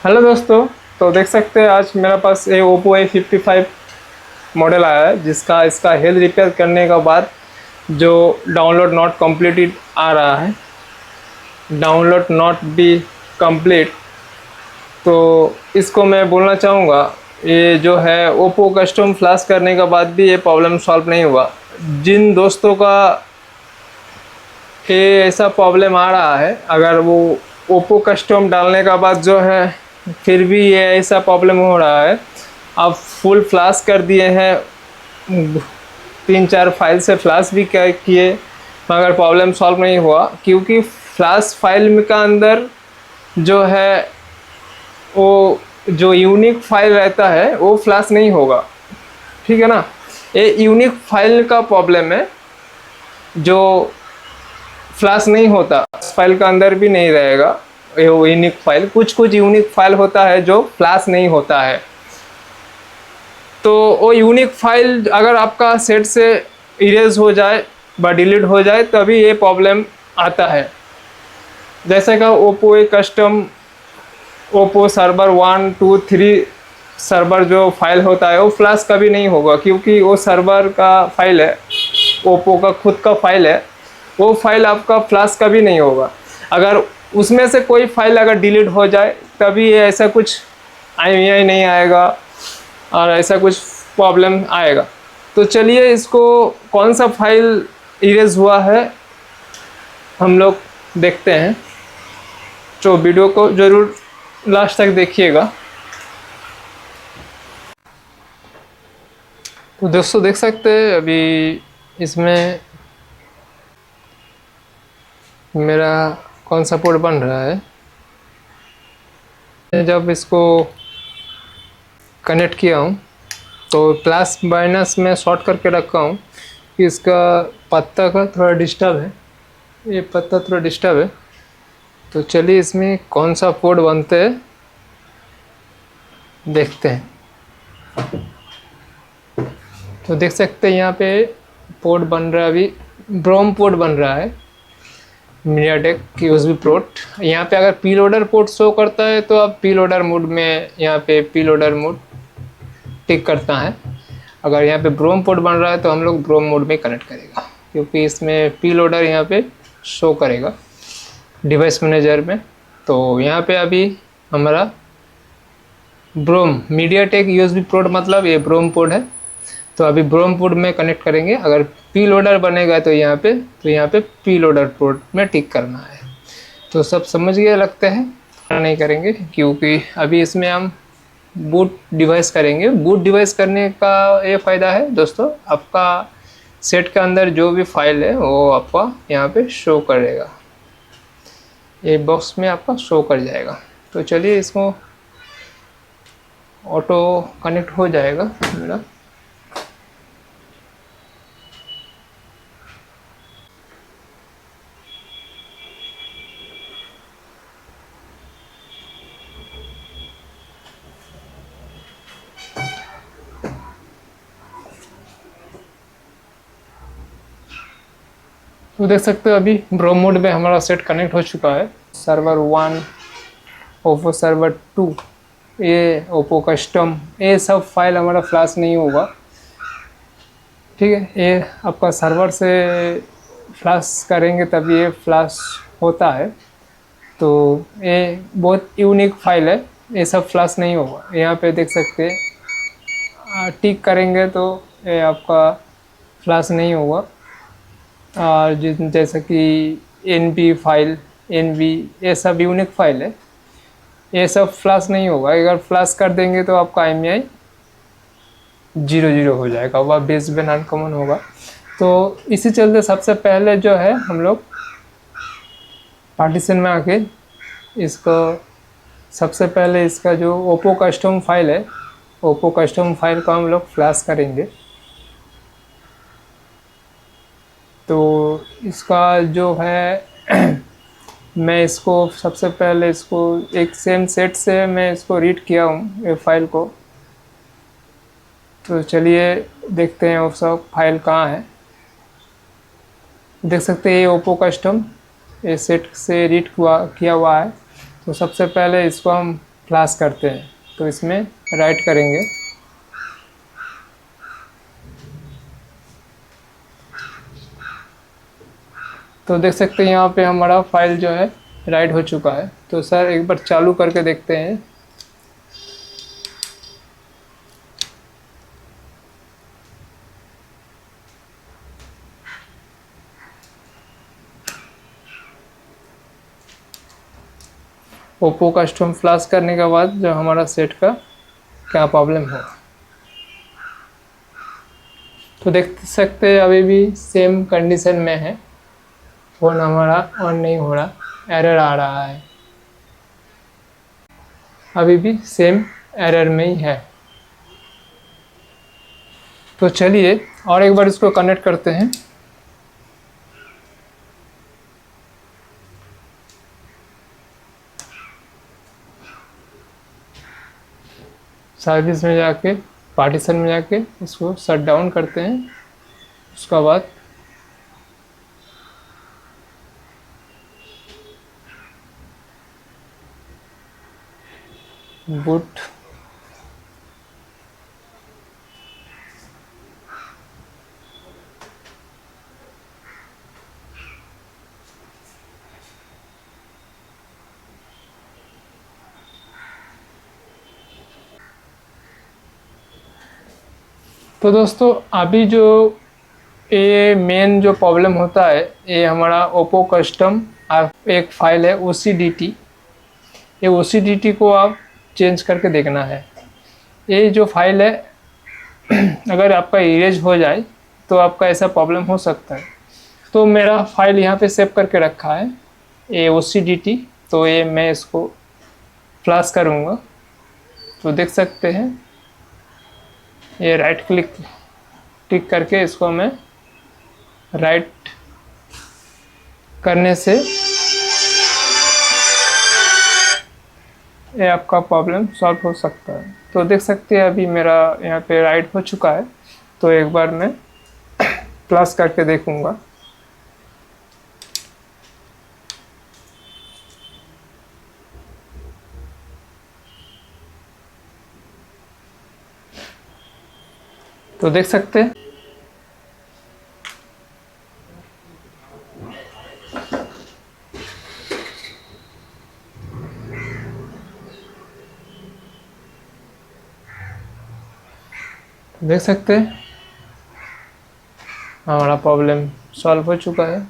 Hello दोस्तों। तो देख सकते हैं आज मेरे पास ये ओप्पो A55 मॉडल आया है, जिसका इसका हेल्थ रिपेयर करने के बाद जो डाउनलोड नॉट कंप्लीटेड आ रहा है, डाउनलोड नॉट बी कंप्लीट। तो इसको मैं बोलना चाहूँगा, ये जो है ओप्पो कस्टम फ्लैश करने के बाद भी ये प्रॉब्लम सॉल्व नहीं हुआ। जिन दोस्तों का ये ऐसा प्रॉब्लम आ रहा है, अगर वो ओप्पो कस्टम डालने के बाद जो है फिर भी ये ऐसा प्रॉब्लम हो रहा है, आप फुल फ्लैश कर दिए हैं, 3-4 फाइल से फ्लैश भी किए, मगर प्रॉब्लम सॉल्व नहीं हुआ। क्योंकि फ्लैश फाइल का अंदर जो है वो जो यूनिक फाइल रहता है वो फ्लैश नहीं होगा, ठीक है ना। ये यूनिक फाइल का प्रॉब्लम है, जो फ्लैश नहीं होता, फाइल का अंदर भी नहीं रहेगा ये यूनिक फाइल। कुछ यूनिक फाइल होता है जो फ्लैश नहीं होता है। तो वो यूनिक फाइल अगर आपका सेट से इरेज हो जाए व डिलीट हो जाए तभी ये प्रॉब्लम आता है। जैसे कि Oppo A custom Oppo server 1, 2, 3 server जो फाइल होता है वो फ्लैश कभी नहीं होगा, क्योंकि वो सर्वर का फाइल है, ओप्पो का खुद का फाइल है। वो फाइल आपका फ्लैश कभी नहीं होगा। अगर उसमें से कोई फाइल अगर डिलीट हो जाए तभी ये ऐसा कुछ IMEI नहीं आएगा और ऐसा कुछ प्रॉब्लम आएगा। तो चलिए इसको कौन सा फाइल इरेज हुआ है हम लोग देखते हैं। तो वीडियो को ज़रूर लास्ट तक देखिएगा। तो दोस्तों देख सकते हैं अभी इसमें मेरा कौन सा पोर्ट बन रहा है। जब इसको कनेक्ट किया हूँ तो प्लस माइनस में शॉर्ट करके रखा हूँ कि इसका पत्ता का थोड़ा डिस्टर्ब है, ये पत्ता थोड़ा डिस्टर्ब है। तो चलिए इसमें कौन सा पोर्ट बनते हैं देखते हैं। तो देख सकते हैं यहाँ पे पोर्ट बन रहा है, अभी ब्रोम पोर्ट बन रहा है, मीडियाटेक की USB पोर्ट। यहाँ पे अगर पी लोडर पोर्ट शो करता है तो आप पी लोडर मोड में, यहाँ पे पी लोडर मोड टिक करता है। अगर यहाँ पे ब्रोम पोर्ट बन रहा है तो हम लोग ब्रोम मोड में कनेक्ट करेगा, क्योंकि इसमें पी लोडर यहाँ पे शो करेगा डिवाइस मैनेजर में। तो यहाँ पे अभी हमारा ब्रोम मीडियाटेक USB पोर्ट मतलब ये ब्रोम पोर्ट है, तो अभी ब्रोम पोर्ट में कनेक्ट करेंगे। अगर पी लोडर बनेगा तो यहाँ पे पी लोडर पोर्ट में टिक करना है। तो सब समझ गए लगते हैं, नहीं करेंगे क्योंकि अभी इसमें हम बूट डिवाइस करेंगे। बूट डिवाइस करने का ये फ़ायदा है दोस्तों, आपका सेट के अंदर जो भी फाइल है वो आपका यहाँ पे शो करेगा, ये बॉक्स में आपका शो कर जाएगा। तो चलिए इसको ऑटो कनेक्ट हो जाएगा मेरा। तो देख सकते हो अभी ब्रोम मोड में हमारा सेट कनेक्ट हो चुका है। सर्वर 1, ओप्पो सर्वर 2, ये ओप्पो कस्टम, ये सब फाइल हमारा फ्लैश नहीं होगा, ठीक है। ये आपका सर्वर से फ्लैश करेंगे तभी ये फ्लैश होता है। तो ये बहुत यूनिक फाइल है, ये सब फ्लैश नहीं होगा। यहाँ पे देख सकते हैं टिक करेंगे तो ये आपका फ्लैश नहीं होगा। और जैसे कि NB फाइल, NB ये सब यूनिक फाइल है, ये सब फ्लैश नहीं होगा। अगर फ्लैश कर देंगे तो आपका IMEI 0 हो जाएगा, वह बेसबैंड अनकॉमन होगा। तो इसी चलते सबसे पहले जो है हम लोग पार्टीशन में आके इसको सबसे पहले इसका जो ओप्पो कस्टम फाइल है, ओप्पो कस्टम फाइल को हम लोग फ्लैश करेंगे। तो इसका जो है मैं इसको सबसे पहले इसको एक सेम सेट से मैं इसको रीड किया हूँ ये फाइल को। तो चलिए देखते हैं वो सब फाइल कहाँ है। देख सकते हैं ये ओप्पो कस्टम ये सेट से रीड किया हुआ है। तो सबसे पहले इसको हम फ्लैश करते हैं। तो इसमें राइट करेंगे, तो देख सकते हैं यहाँ पे हमारा फाइल जो है राइट हो चुका है। तो सर एक बार चालू करके देखते हैं। ओप्पो कस्टम फ्लैश करने के बाद जो हमारा सेट का क्या प्रॉब्लम हो, तो देख सकते हैं अभी भी सेम कंडीशन में है, फ़ोन हमारा ऑन नहीं हो रहा, एरर आ रहा है, अभी भी सेम एरर में ही है। तो चलिए और एक बार इसको कनेक्ट करते हैं। सर्विस में जाके, पार्टीशन में जाके इसको शट डाउन करते हैं। उसका बाद बूट, तो दोस्तों अभी जो ये मेन जो प्रॉब्लम होता है, ये हमारा ओप्पो कस्टम एक फाइल है OCDT। ये OCDT को आप चेंज करके देखना है। ये जो फाइल है अगर आपका इरेज हो जाए तो आपका ऐसा प्रॉब्लम हो सकता है। तो मेरा फाइल यहाँ पे सेव करके रखा है ये OCDT, तो ये मैं इसको फ्लैश करूँगा। तो देख सकते हैं ये राइट क्लिक करके इसको मैं राइट करने से ये आपका प्रॉब्लम सॉल्व हो सकता है। तो देख सकते हैं अभी मेरा यहाँ पे राइट हो चुका है। तो एक बार मैं प्लस करके देखूँगा। तो देख सकते हैं हमारा प्रॉब्लम सॉल्व हो चुका है।